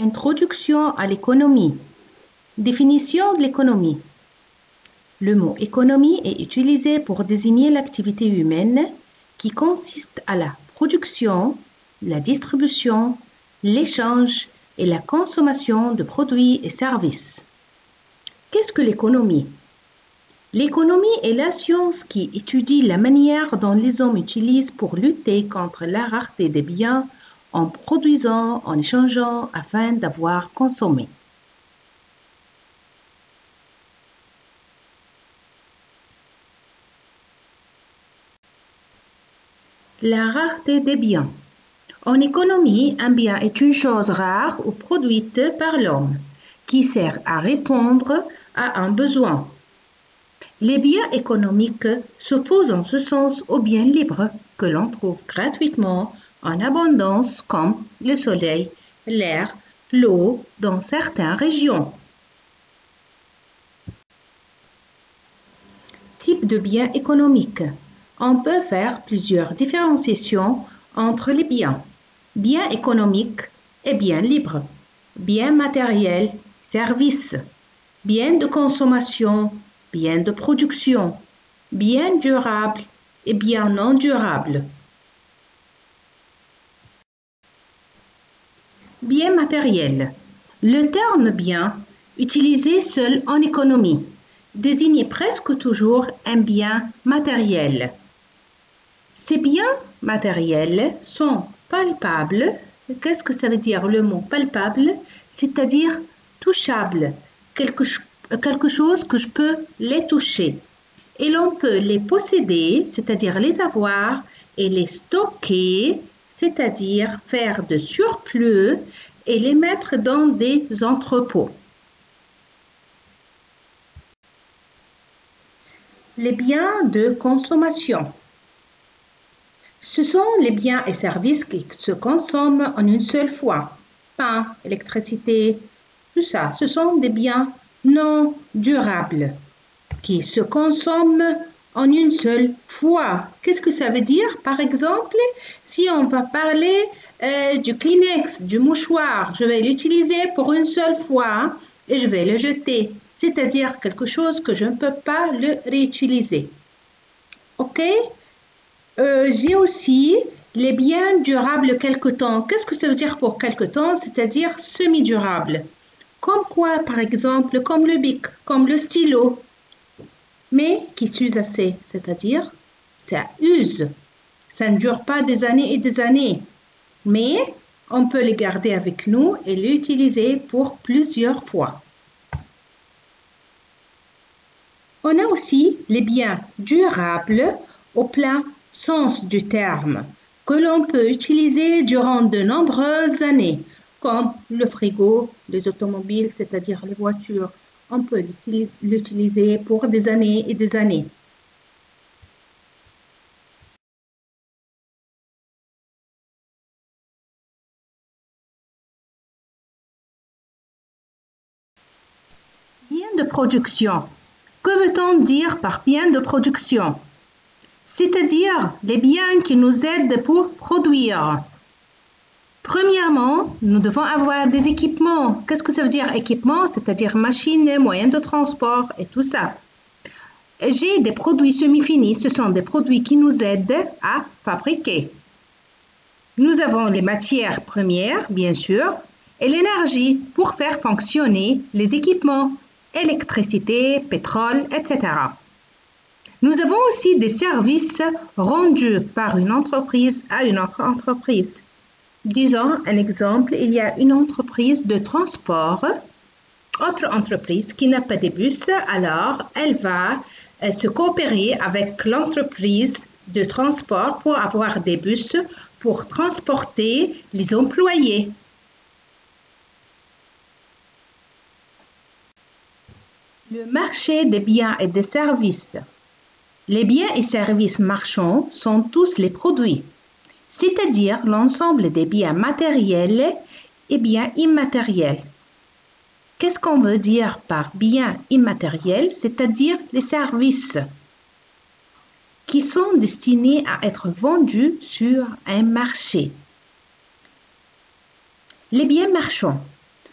Introduction à l'économie. Définition de l'économie. Le mot économie est utilisé pour désigner l'activité humaine qui consiste à la production, la distribution, l'échange et la consommation de produits et services. Qu'est-ce que l'économie? L'économie est la science qui étudie la manière dont les hommes utilisent pour lutter contre la rareté des biens en produisant, en échangeant afin d'avoir consommé. La rareté des biens. En économie, un bien est une chose rare ou produite par l'homme qui sert à répondre à un besoin. Les biens économiques s'opposent en ce sens aux biens libres que l'on trouve gratuitement en abondance comme le soleil, l'air, l'eau dans certaines régions. Type de biens économiques. On peut faire plusieurs différenciations entre les biens. Biens économiques et biens libres. Biens matériels, services. Biens de consommation, biens de production. Biens durables et biens non durables. Biens matériels. Le terme bien, utilisé seul en économie, désigne presque toujours un bien matériel. Ces biens matériels sont palpables. Qu'est-ce que ça veut dire le mot palpable? C'est-à-dire touchable, quelque chose que je peux les toucher. Et l'on peut les posséder, c'est-à-dire les avoir, et les stocker, c'est-à-dire faire de surplus et les mettre dans des entrepôts. Les biens de consommation. Ce sont les biens et services qui se consomment en une seule fois. Pain, électricité, tout ça, ce sont des biens non durables qui se consomment en une seule fois. Qu'est-ce que ça veut dire? Par exemple, si on va parler du Kleenex, du mouchoir, je vais l'utiliser pour une seule fois et je vais le jeter. C'est-à-dire quelque chose que je ne peux pas le réutiliser. OK? J'ai aussi les biens durables quelque temps. Qu'est-ce que ça veut dire pour quelque temps? C'est-à-dire semi-durable. Comme quoi, par exemple, comme le bic, comme le stylo, mais qui s'use assez, c'est-à-dire ça use. Ça ne dure pas des années et des années, mais on peut les garder avec nous et l'utiliser pour plusieurs fois. On a aussi les biens durables au plein sens du terme, que l'on peut utiliser durant de nombreuses années, comme le frigo, les automobiles, c'est-à-dire les voitures. On peut l'utiliser pour des années et des années. Bien de production. Que veut-on dire par bien de production? C'est-à-dire les biens qui nous aident pour produire. Premièrement, nous devons avoir des équipements. Qu'est-ce que ça veut dire équipement? C'est-à-dire machines, moyens de transport et tout ça. J'ai des produits semi-finis. Ce sont des produits qui nous aident à fabriquer. Nous avons les matières premières, bien sûr, et l'énergie pour faire fonctionner les équipements, électricité, pétrole, etc. Nous avons aussi des services rendus par une entreprise à une autre entreprise. Disons un exemple, il y a une entreprise de transport, autre entreprise qui n'a pas de bus, alors elle va se coopérer avec l'entreprise de transport pour avoir des bus pour transporter les employés. Le marché des biens et des services. Les biens et services marchands sont tous les produits, c'est-à-dire l'ensemble des biens matériels et biens immatériels. Qu'est-ce qu'on veut dire par biens immatériels? C'est-à-dire les services qui sont destinés à être vendus sur un marché. Les biens marchands.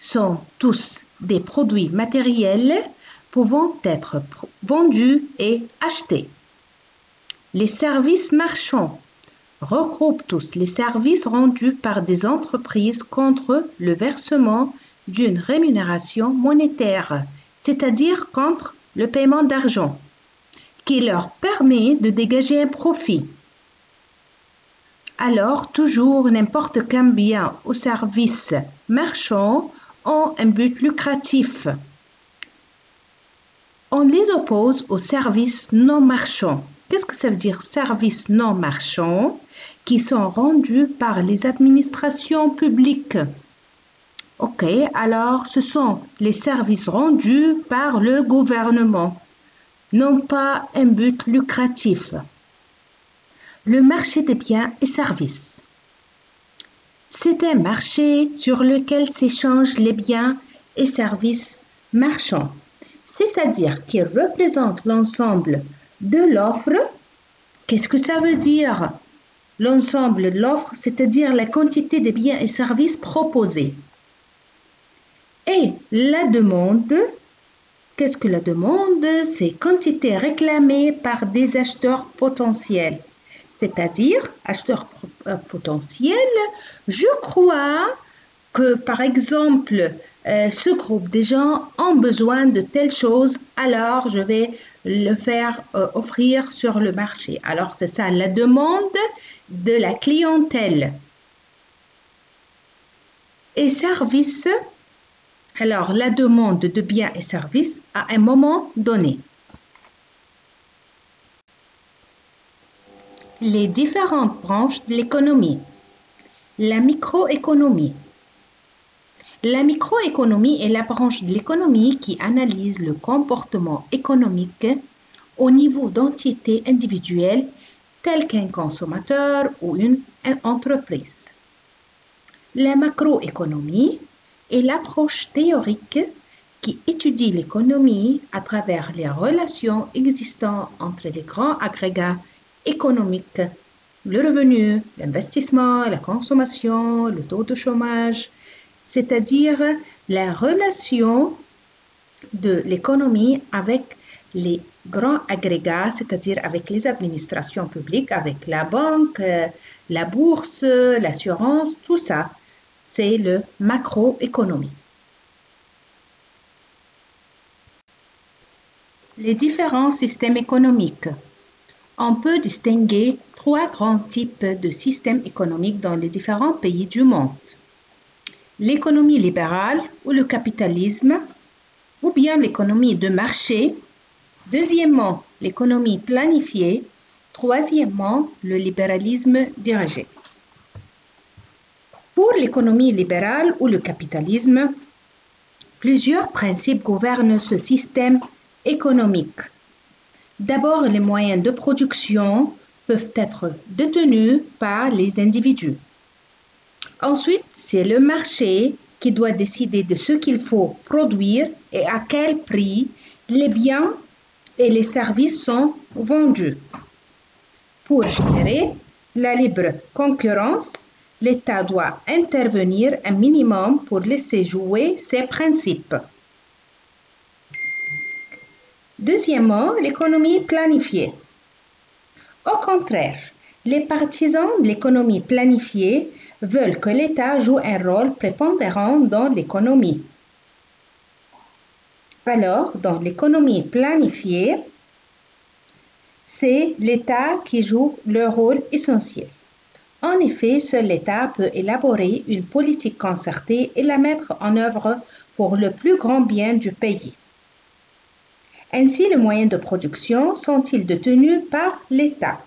sont tous des produits matériels pouvant être vendus et achetés. Les services marchands regroupent tous les services rendus par des entreprises contre le versement d'une rémunération monétaire, c'est-à-dire contre le paiement d'argent, qui leur permet de dégager un profit. Alors, toujours n'importe quel bien ou service marchand ont un but lucratif. On les oppose aux services non marchands. Qu'est-ce que ça veut dire services non marchands qui sont rendus par les administrations publiques? Ok, alors ce sont les services rendus par le gouvernement, non pas un but lucratif. Le marché des biens et services. C'est un marché sur lequel s'échangent les biens et services marchands, c'est-à-dire qu'il représente l'ensemble de l'offre. Qu'est-ce que ça veut dire? L'ensemble de l'offre, c'est-à-dire la quantité de biens et services proposés. Et la demande, qu'est-ce que la demande? C'est quantité réclamée par des acheteurs potentiels. C'est-à-dire, acheteurs potentiels, je crois que, par exemple, ce groupe de gens ont besoin de telle chose, alors je vais le faire offrir sur le marché. Alors, c'est ça, la demande de la clientèle. Et services, alors la demande de biens et services à un moment donné. Les différentes branches de l'économie. La microéconomie. La microéconomie est la branche de l'économie qui analyse le comportement économique au niveau d'entités individuelles telles qu'un consommateur ou une entreprise. La macroéconomie est l'approche théorique qui étudie l'économie à travers les relations existantes entre les grands agrégats économiques, le revenu, l'investissement, la consommation, le taux de chômage, c'est-à-dire la relation de l'économie avec les grands agrégats, c'est-à-dire avec les administrations publiques, avec la banque, la bourse, l'assurance, tout ça, c'est le macroéconomie. Les différents systèmes économiques. On peut distinguer trois grands types de systèmes économiques dans les différents pays du monde. L'économie libérale ou le capitalisme, ou bien l'économie de marché. Deuxièmement, l'économie planifiée. Troisièmement, le libéralisme dirigé. Pour l'économie libérale ou le capitalisme, plusieurs principes gouvernent ce système économique. D'abord, les moyens de production peuvent être détenus par les individus. Ensuite, c'est le marché qui doit décider de ce qu'il faut produire et à quel prix les biens et les services sont vendus. Pour gérer la libre concurrence, l'État doit intervenir un minimum pour laisser jouer ces principes. Deuxièmement, l'économie planifiée. Au contraire, les partisans de l'économie planifiée veulent que l'État joue un rôle prépondérant dans l'économie. Alors, dans l'économie planifiée, c'est l'État qui joue le rôle essentiel. En effet, seul l'État peut élaborer une politique concertée et la mettre en œuvre pour le plus grand bien du pays. Ainsi, les moyens de production sont-ils détenus par l'État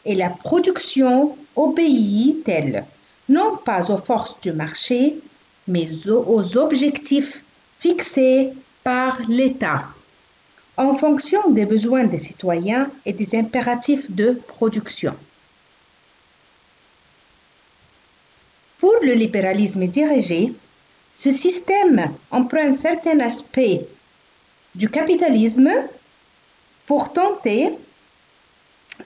et la production obéit-elle non pas aux forces du marché, mais aux objectifs fixés par l'État en fonction des besoins des citoyens et des impératifs de production. Pour le libéralisme dirigé, ce système emprunte certains aspects du capitalisme pour tenter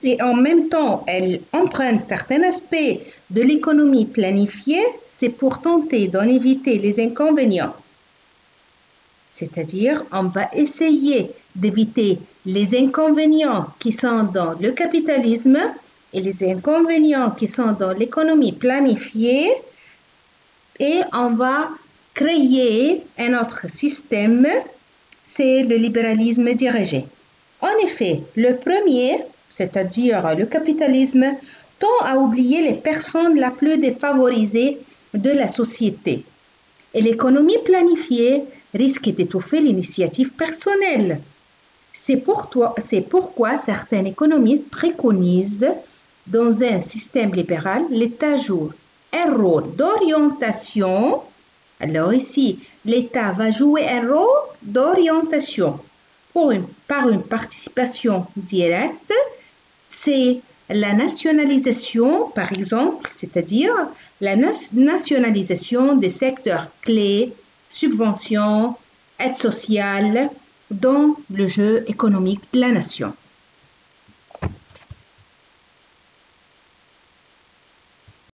et en même temps elle emprunte certains aspects de l'économie planifiée, c'est pour tenter d'en éviter les inconvénients. C'est-à-dire, on va essayer d'éviter les inconvénients qui sont dans le capitalisme et les inconvénients qui sont dans l'économie planifiée et on va créer un autre système, c'est le libéralisme dirigé. En effet, le premier, c'est-à-dire le capitalisme, tend à oublier les personnes les plus défavorisées de la société. Et l'économie planifiée risque d'étouffer l'initiative personnelle. C'est pourquoi certains économistes préconisent dans un système libéral, l'État joue un rôle d'orientation. Alors ici, l'État va jouer un rôle d'orientation par une participation directe. C'est la nationalisation, par exemple, c'est-à-dire la nationalisation des secteurs clés, subventions, aide sociale dans le jeu économique de la nation.